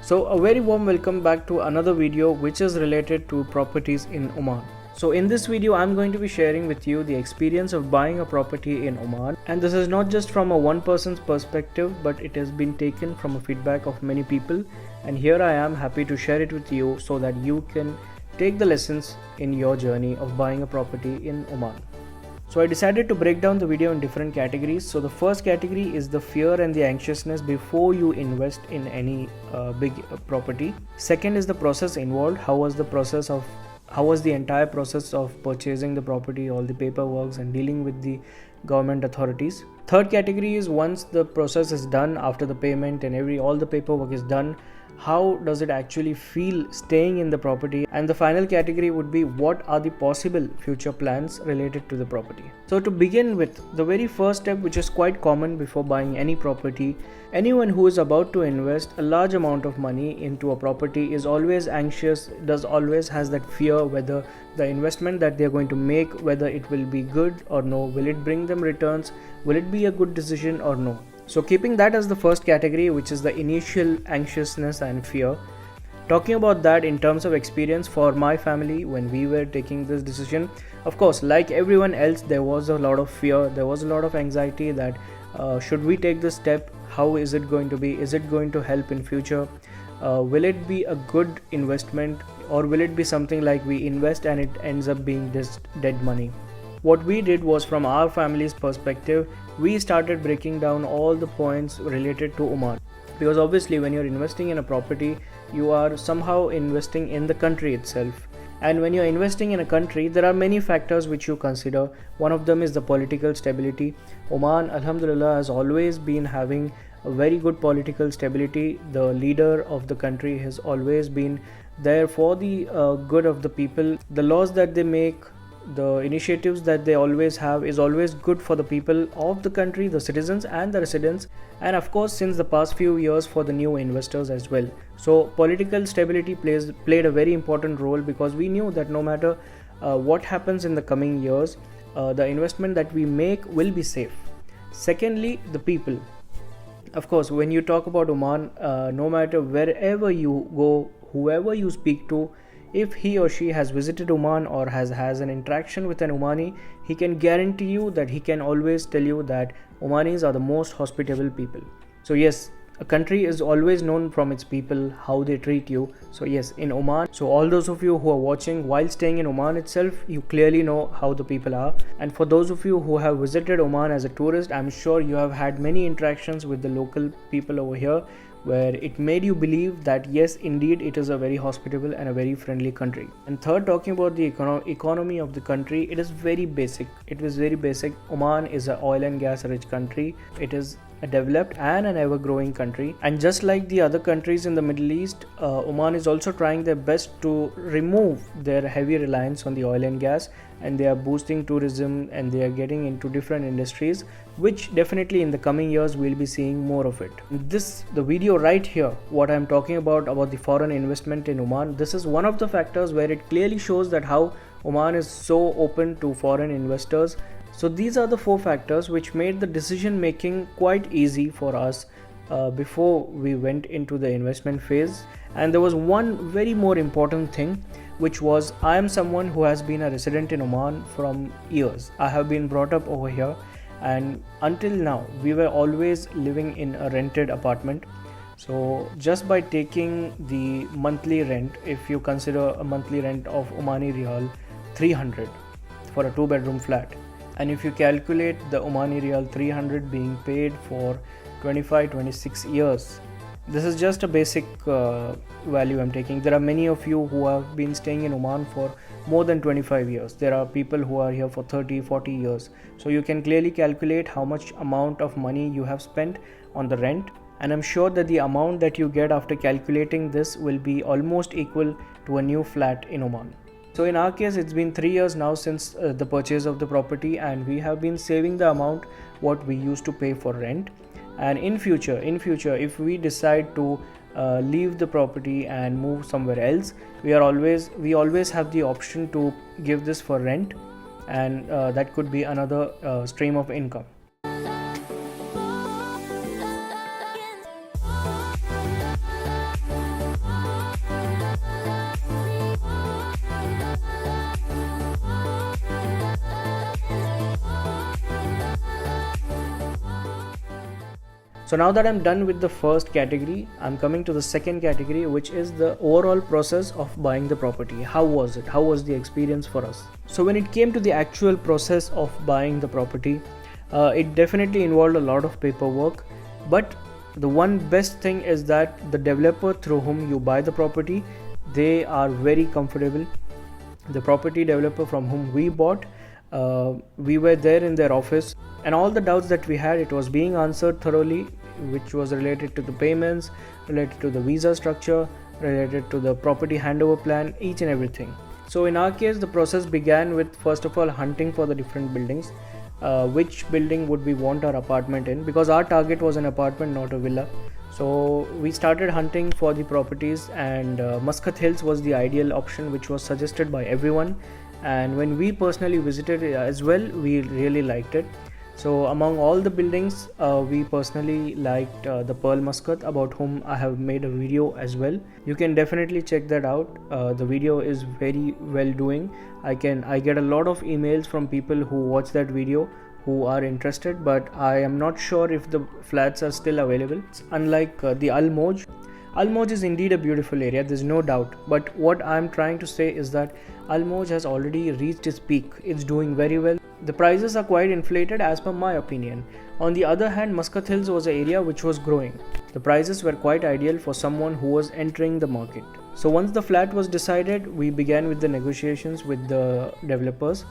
So a very warm welcome back to another video which is related to properties in Oman. So in this video I'm going to be sharing with you the experience of buying a property in Oman, and this is not just from a one person's perspective, but it has been taken from a feedback of many people, and here I am happy to share it with you so that you can take the lessons in your journey of buying a property in Oman. So I decided to break down the video in different categories. So the first category is the fear and the anxiousness before you invest in any big property. Second is the process involved. How was the entire process of purchasing the property, all the paperwork and dealing with the government authorities. Third category is once the process is done, after the payment and all the paperwork is done, how does it actually feel staying in the property? And the final category would be what are the possible future plans related to the property. So to begin with, the very first step, which is quite common before buying any property, anyone who is about to invest a large amount of money into a property is always anxious, always has that fear whether the investment that they are going to make, whether it will be good or no, will it bring them returns, will it be a good decision or no. So keeping that as the first category, which is the initial anxiousness and fear, talking about that in terms of experience for my family when we were taking this decision, of course, like everyone else, there was a lot of fear, there was a lot of anxiety that should we take this step, how is it going to be, is it going to help in future, will it be a good investment, or will it be something like we invest and it ends up being just dead money. What we did was, from our family's perspective, we started breaking down all the points related to Oman, because obviously when you're investing in a property, you are somehow investing in the country itself, and when you're investing in a country, there are many factors which you consider. One of them is the political stability. Oman, alhamdulillah, has always been having a very good political stability. The leader of the country has always been there for the good of the people. The laws that they make, the initiatives that they always have is always good for the people of the country, the citizens and the residents, and of course since the past few years for the new investors as well. So political stability played a very important role, because we knew that no matter what happens in the coming years, the investment that we make will be safe. Secondly, the people. Of course, when you talk about Oman, no matter wherever you go, whoever you speak to, if he or she has visited Oman or has an interaction with an Omani, he can guarantee you that he can always tell you that Omanis are the most hospitable people. So yes, a country is always known from its people, how they treat you. So yes, in Oman, so all those of you who are watching while staying in Oman itself, you clearly know how the people are. And for those of you who have visited Oman as a tourist, I'm sure you have had many interactions with the local people over here, where it made you believe that yes, indeed it is a very hospitable and a very friendly country. And third, talking about the economy of the country, it is very basic. It was very basic. Oman is an oil and gas rich country. It is a developed and an ever-growing country, and just like the other countries in the Middle East, Oman is also trying their best to remove their heavy reliance on the oil and gas, and they are boosting tourism and they are getting into different industries, which definitely in the coming years we'll be seeing more of it. The video right here, what I'm talking about the foreign investment in Oman, this is one of the factors where it clearly shows that how Oman is so open to foreign investors. So these are the four factors which made the decision making quite easy for us before we went into the investment phase. And there was one very more important thing, which was I am someone who has been a resident in Oman from years. I have been brought up over here, and until now we were always living in a rented apartment. So just by taking the monthly rent, if you consider a monthly rent of Omani Riyal 300 for a 2-bedroom flat, and if you calculate the Omani Riyal 300 being paid for 25-26 years, this is just a basic value I'm taking. There are many of you who have been staying in Oman for more than 25 years. There are people who are here for 30-40 years. So you can clearly calculate how much amount of money you have spent on the rent, and I'm sure that the amount that you get after calculating this will be almost equal to a new flat in Oman. So in our case, it's been 3 years now since the purchase of the property, and we have been saving the amount what we used to pay for rent. And in future, if we decide to leave the property and move somewhere else, we always have the option to give this for rent, and that could be another stream of income. So now that I'm done with the first category, I'm coming to the second category, which is the overall process of buying the property. How was it? How was the experience for us? So when it came to the actual process of buying the property, it definitely involved a lot of paperwork, but the one best thing is that the developer through whom you buy the property, they are very comfortable. The property developer from whom we bought, we were there in their office, and all the doubts that we had, it was being answered thoroughly, which was related to the payments, related to the visa structure, related to the property handover plan, each and everything. So in our case, the process began with first of all hunting for the different buildings. Which building would we want our apartment in, because our target was an apartment, not a villa. So we started hunting for the properties, and Muscat Hills was the ideal option, which was suggested by everyone, and when we personally visited as well, we really liked it. So among all the buildings, we personally liked the Pearl Muscat, about whom I have made a video as well. You can definitely check that out. The video is very well doing. I get a lot of emails from people who watch that video who are interested, but I am not sure if the flats are still available. It's unlike the Al Moj. Al Moj is indeed a beautiful area, there's no doubt, but what I'm trying to say is that Al Moj has already reached its peak. It's doing very well. The prices are quite inflated as per my opinion. On the other hand, Muscat Hills was an area which was growing. The prices were quite ideal for someone who was entering the market. So once the flat was decided, we began with the negotiations with the developers,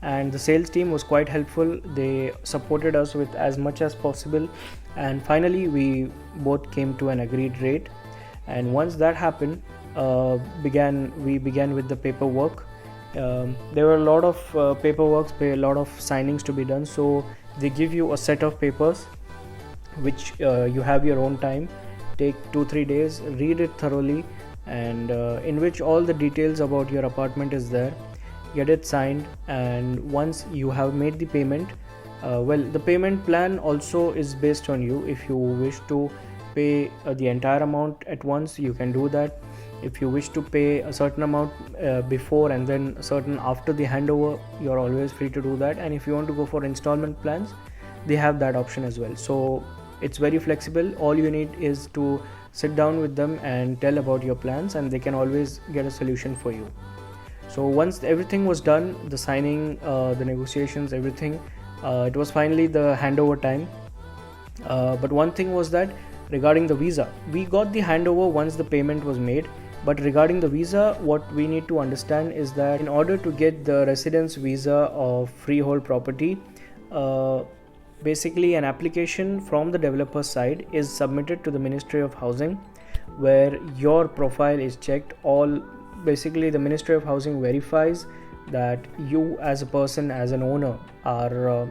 and the sales team was quite helpful. They supported us with as much as possible, and finally we both came to an agreed rate. And once that happened, we began with the paperwork. There were a lot of paperwork, a lot of signings to be done. So they give you a set of papers which you have your own time, take 2-3 days, read it thoroughly, and in which all the details about your apartment is there. Get it signed, and once you have made the payment, the payment plan also is based on you. If you wish to pay the entire amount at once, you can do that. If you wish to pay a certain amount before and then a certain after the handover, you're always free to do that. And if you want to go for installment plans, they have that option as well. So it's very flexible. All you need is to sit down with them and tell about your plans, and they can always get a solution for you. So once everything was done, the signing, the negotiations, everything, it was finally the handover time. But one thing was that regarding the visa, we got the handover once the payment was made. But regarding the visa, what we need to understand is that in order to get the residence visa of freehold property, basically an application from the developer side is submitted to the Ministry of Housing, where your profile is checked. Basically the Ministry of Housing verifies that you as a person, as an owner, are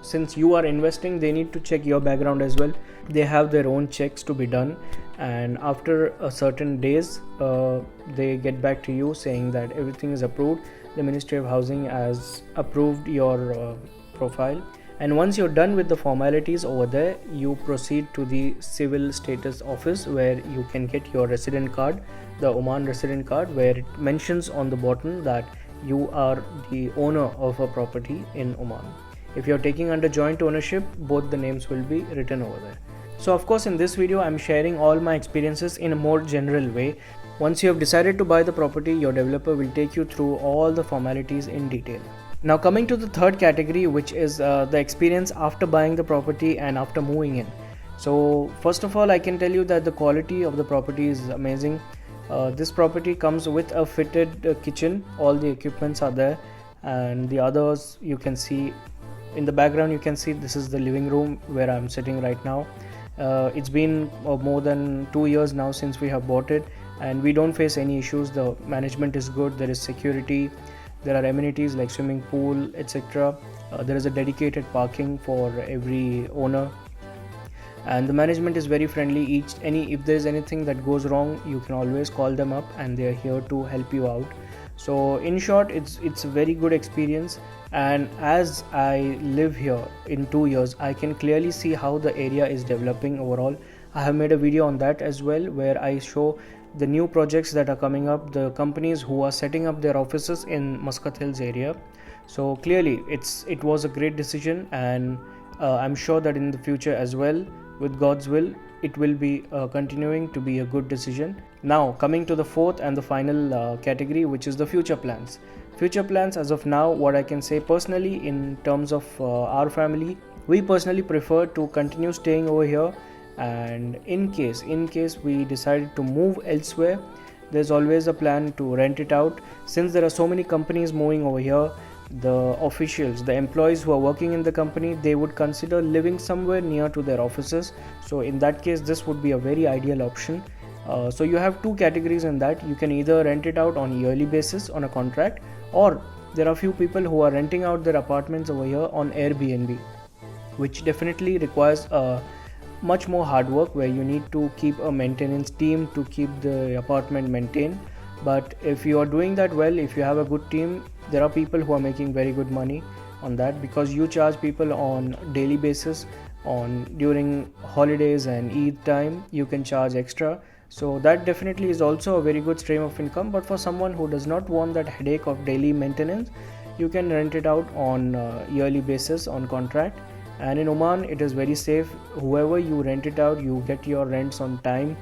since you are investing, they need to check your background as well. They have their own checks to be done, and after a certain days they get back to you saying that everything is approved. The Ministry of Housing has approved your profile, and once you're done with the formalities over there, you proceed to the civil status office, where you can get your resident card, the Oman resident card, where it mentions on the bottom that you are the owner of a property in Oman. If you're taking under joint ownership, both the names will be written over there. So of course in this video I'm sharing all my experiences in a more general way. Once you have decided to buy the property, your developer will take you through all the formalities in detail. Now coming to the third category, which is the experience after buying the property and after moving in. So first of all, I can tell you that the quality of the property is amazing. This property comes with a fitted kitchen. All the equipments are there, and the others you can see in the background. You can see this is the living room where I'm sitting right now. It's been more than 2 years now since we have bought it, and we don't face any issues. The management is good, there is security, there are amenities like swimming pool, etc. There is a dedicated parking for every owner, and the management is very friendly. If there's anything that goes wrong, you can always call them up and they are here to help you out. So in short, it's a very good experience, and as I live here in 2 years, I can clearly see how the area is developing overall. I have made a video on that as well, where I show the new projects that are coming up, the companies who are setting up their offices in Muscat Hills area. So clearly it was a great decision, and I'm sure that in the future as well, with God's will, it will be continuing to be a good decision. Now coming to the fourth and the final category, which is the future plans. Future plans, as of now, what I can say personally in terms of our family, we personally prefer to continue staying over here, and in case we decided to move elsewhere, there's always a plan to rent it out. Since there are so many companies moving over here, the officials, the employees who are working in the company, they would consider living somewhere near to their offices. So in that case, this would be a very ideal option. So you have two categories in that. You can either rent it out on a yearly basis on a contract, or there are few people who are renting out their apartments over here on Airbnb, which definitely requires much more hard work, where you need to keep a maintenance team to keep the apartment maintained. But if you are doing that well, if you have a good team, there are people who are making very good money on that, because you charge people on daily basis. On during holidays and Eid time, you can charge extra. So that definitely is also a very good stream of income. But for someone who does not want that headache of daily maintenance, you can rent it out on yearly basis on contract. And in Oman, it is very safe. Whoever you rent it out, you get your rents on time.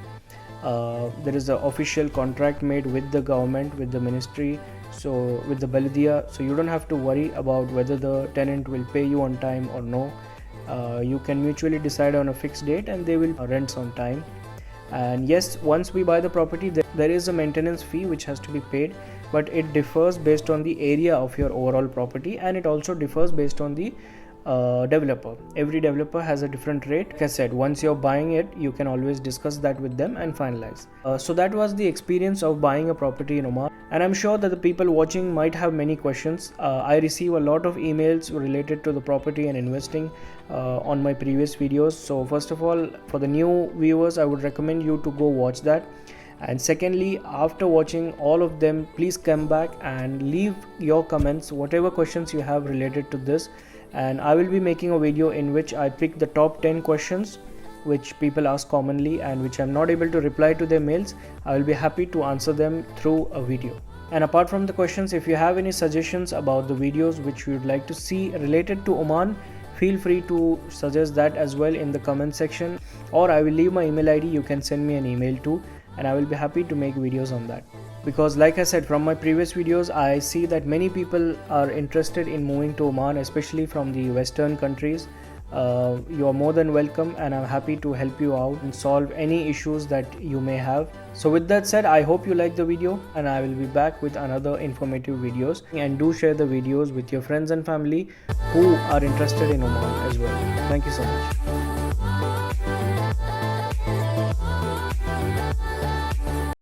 There is an official contract made with the government, with the ministry, so with the Baladia, so you don't have to worry about whether the tenant will pay you on time or no. You can mutually decide on a fixed date and they will rent on time. And yes, once we buy the property, there is a maintenance fee which has to be paid, but it differs based on the area of your overall property, and it also differs based on the developer. Every developer has a different rate. Like I said, once you're buying it, you can always discuss that with them and finalize. So that was the experience of buying a property in Oman, and I'm sure that the people watching might have many questions. I receive a lot of emails related to the property and investing on my previous videos. So first of all, for the new viewers, I would recommend you to go watch that. And secondly, after watching all of them, please come back and leave your comments, whatever questions you have related to this. And I will be making a video in which I pick the top 10 questions which people ask commonly and which I'm not able to reply to their mails. I will be happy to answer them through a video. And apart from the questions, if you have any suggestions about the videos which you would like to see related to Oman, feel free to suggest that as well in the comment section, or I will leave my email ID. You can send me an email too, and I will be happy to make videos on that. Because like I said, from my previous videos, I see that many people are interested in moving to Oman, especially from the Western countries. You are more than welcome, and I'm happy to help you out and solve any issues that you may have. So with that said, I hope you liked the video, and I will be back with another informative videos. And do share the videos with your friends and family who are interested in Oman as well. Thank you so much.